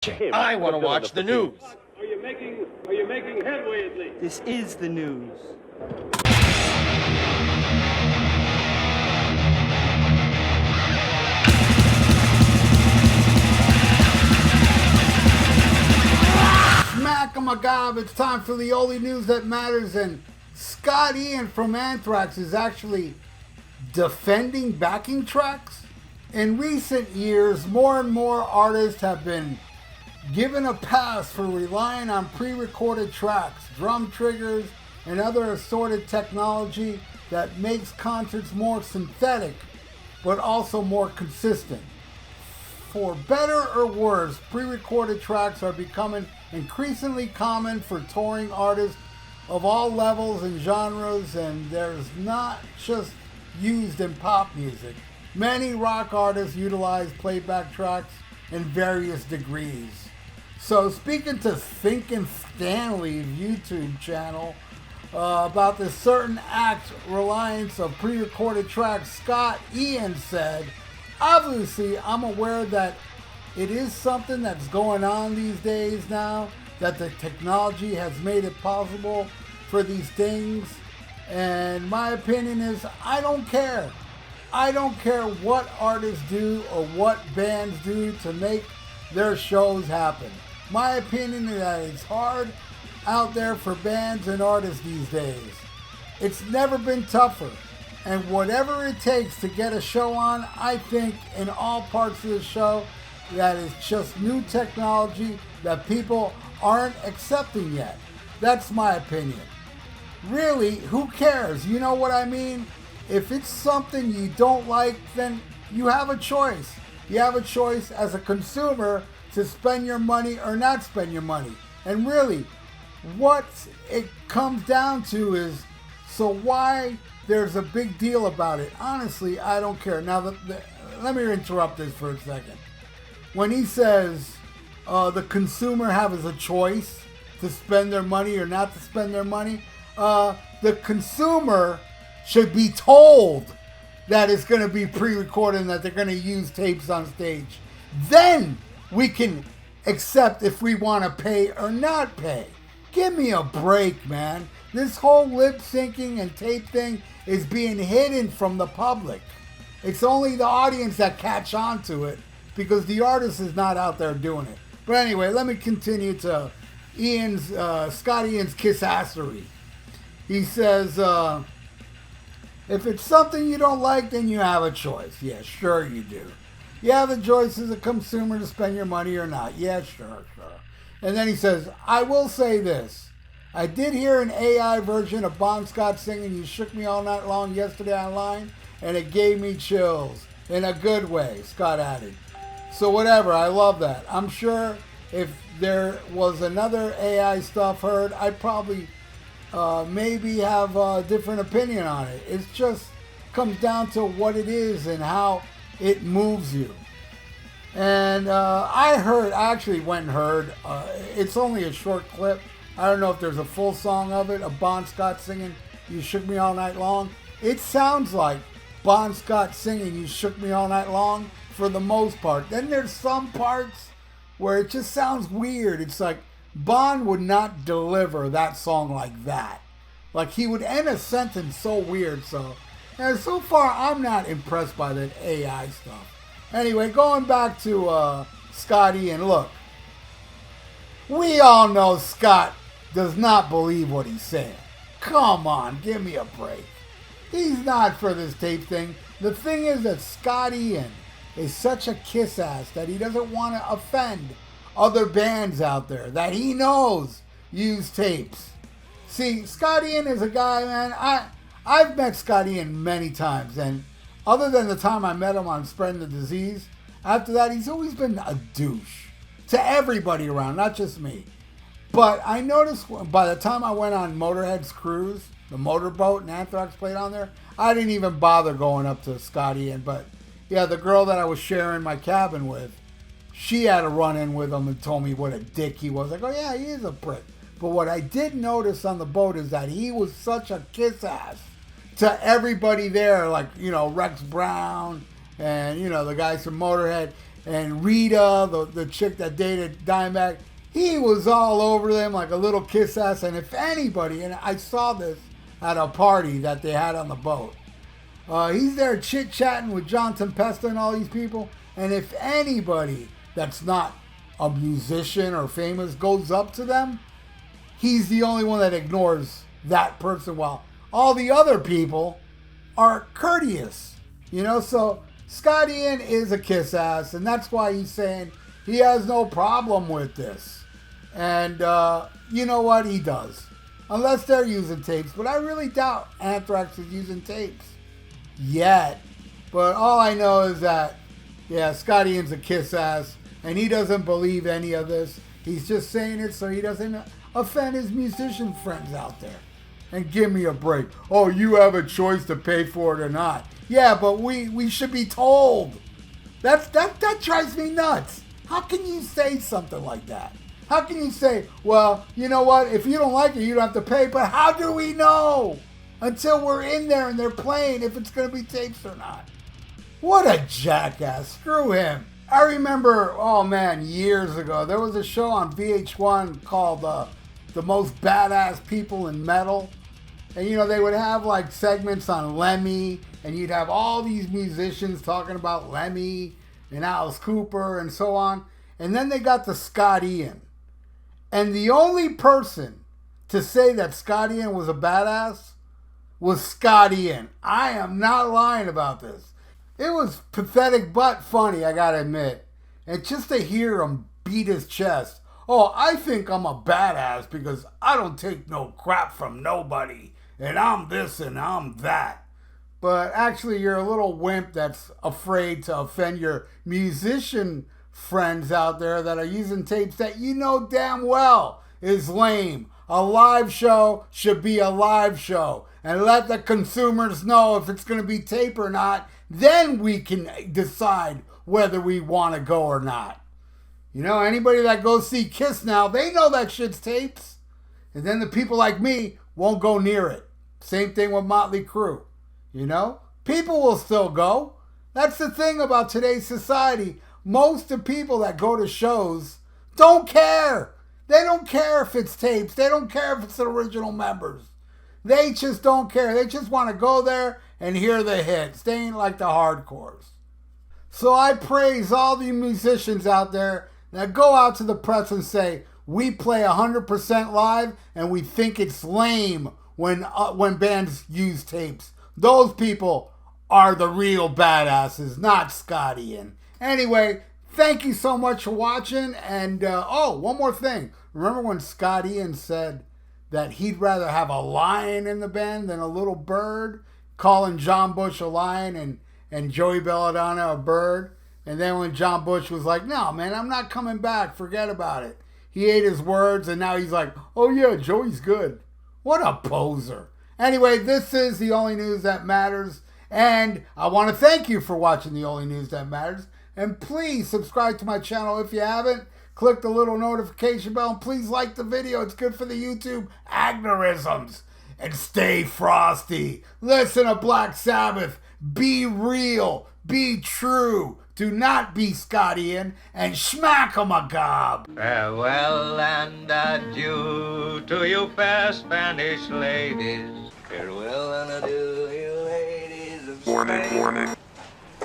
I want to watch the news. Are you making headway at least? This is the news. Smack 'em a gob, it's time for the only news that matters, and Scott Ian from Anthrax is actually defending backing tracks. In recent years, more and more artists have been given a pass for relying on pre-recorded tracks, drum triggers, and other assorted technology that makes concerts more synthetic, but also more consistent. For better or worse, pre-recorded tracks are becoming increasingly common for touring artists of all levels and genres, and there's not just used in pop music. Many rock artists utilize playback tracks in various degrees. So speaking to Thinkin' Stanley's YouTube channel about this certain act's reliance of pre-recorded tracks, Scott Ian said, "Obviously, I'm aware that it is something that's going on these days now, that the technology has made it possible for these things. And my opinion is, I don't care. I don't care what artists do or what bands do to make their shows happen. My opinion is that it's hard out there for bands and artists these days. It's never been tougher. And whatever it takes to get a show on, I think in all parts of the show, that is just new technology that people aren't accepting yet. That's my opinion. Really, who cares? You know what I mean? If it's something you don't like, then you have a choice. You have a choice as a consumer to spend your money or not spend your money. And really, what it comes down to is, so why there's a big deal about it? Honestly, I don't care. Now, let me interrupt this for a second. When he says the consumer has a choice to spend their money or not to spend their money, the consumer should be told that it's going to be pre-recorded and that they're going to use tapes on stage. Then we can accept if we want to pay or not pay. Give me a break, man. This whole lip syncing and tape thing is being hidden from the public. It's only the audience that catch on to it because the artist is not out there doing it. But anyway, let me continue to Scott Ian's kiss-assery. He says, if it's something you don't like, then you have a choice. Yeah, sure you do. You have a choice as a consumer to spend your money or not. Yeah, sure. And then he says, I will say this. I did hear an AI version of Bon Scott singing You Shook Me All Night Long yesterday online, and it gave me chills. In a good way, Scott added. So whatever, I love that. I'm sure if there was another AI stuff heard, I'd probably maybe have a different opinion on it. It just comes down to what it is and how it moves you. And I actually went and heard, it's only a short clip. I don't know if there's a full song of it, of Bon Scott singing You Shook Me All Night Long. It sounds like Bon Scott singing You Shook Me All Night Long for the most part. Then there's some parts where it just sounds weird. It's like Bon would not deliver that song like that. Like he would end a sentence so weird. So far I'm not impressed by that AI stuff. Anyway, going back to Scott Ian, look, we all know Scott does not believe what he's saying. Come on, give me a break. He's not for this tape thing. The thing is that Scott Ian is such a kiss ass that he doesn't want to offend other bands out there that he knows use tapes. See, Scott Ian is a guy, man, I've met Scott Ian many times, and other than the time I met him on Spreading the Disease, after that he's always been a douche to everybody around, not just me. But I noticed by the time I went on Motorhead's cruise, the motorboat, and Anthrax played on there, I didn't even bother going up to Scott Ian. But yeah, the girl that I was sharing my cabin with, she had a run-in with him and told me what a dick he was. I go, yeah, he is a prick. But what I did notice on the boat is that he was such a kiss ass to everybody there, like, you know, Rex Brown and, you know, the guys from Motorhead. and Rita, the chick that dated Dimebag, he was all over them like a little kiss ass. And if anybody, and I saw this at a party that they had on the boat, he's there chit-chatting with John Tempesta and all these people. And if anybody that's not a musician or famous goes up to them, he's the only one that ignores that person, while all the other people are courteous. You know, so Scott Ian is a kiss ass, and that's why he's saying he has no problem with this. And you know what? He does. Unless they're using tapes. But I really doubt Anthrax is using tapes yet. But all I know is that, yeah, Scott Ian's a kiss ass, and he doesn't believe any of this. He's just saying it so he doesn't offend his musician friends out there. And give me a break. Oh, you have a choice to pay for it or not. Yeah, but we should be told. That drives me nuts. How can you say something like that? How can you say, well, you know what? If you don't like it, you don't have to pay. But how do we know until we're in there and they're playing if it's going to be tapes or not? What a jackass. Screw him. I remember, oh man, years ago, there was a show on VH1 called The Most Badass People in Metal. And, you know, they would have like segments on Lemmy, and you'd have all these musicians talking about Lemmy and Alice Cooper and so on. And then they got to Scott Ian. And the only person to say that Scott Ian was a badass was Scott Ian. I am not lying about this. It was pathetic but funny, I gotta admit. And just to hear him beat his chest. Oh, I think I'm a badass because I don't take no crap from nobody. And I'm this and I'm that. But actually, you're a little wimp that's afraid to offend your musician friends out there that are using tapes that you know damn well is lame. A live show should be a live show. And let the consumers know if it's going to be tape or not. Then we can decide whether we want to go or not. You know, anybody that goes see Kiss now, they know that shit's tapes. And then the people like me won't go near it. Same thing with Motley Crue. You know, people will still go. That's the thing about today's society. Most of the people that go to shows don't care. They don't care if it's tapes. They don't care if it's the original members. They just don't care. They just want to go there and hear the hits. They ain't like the hardcores. So I praise all the musicians out there that go out to the press and say, we play 100% live and we think it's lame when bands use tapes. Those people are the real badasses, not Scott Ian. Anyway, thank you so much for watching. And, one more thing. Remember when Scott Ian said that he'd rather have a lion in the band than a little bird? Calling John Bush a lion and Joey Belladonna a bird. And then when John Bush was like, no, man, I'm not coming back. Forget about it. He ate his words, and now he's like, oh, yeah, Joey's good. What a poser. Anyway, this is The Only News That Matters. And I want to thank you for watching The Only News That Matters. And please subscribe to my channel if you haven't. Click the little notification bell. And please like the video. It's good for the YouTube algorithms. And stay frosty. Listen to Black Sabbath. Be real. Be true. Do not be Scott Ian, and smack 'em a gob. Farewell and adieu to you fair Spanish ladies. Farewell and adieu, you ladies of Warning, Spain. warning.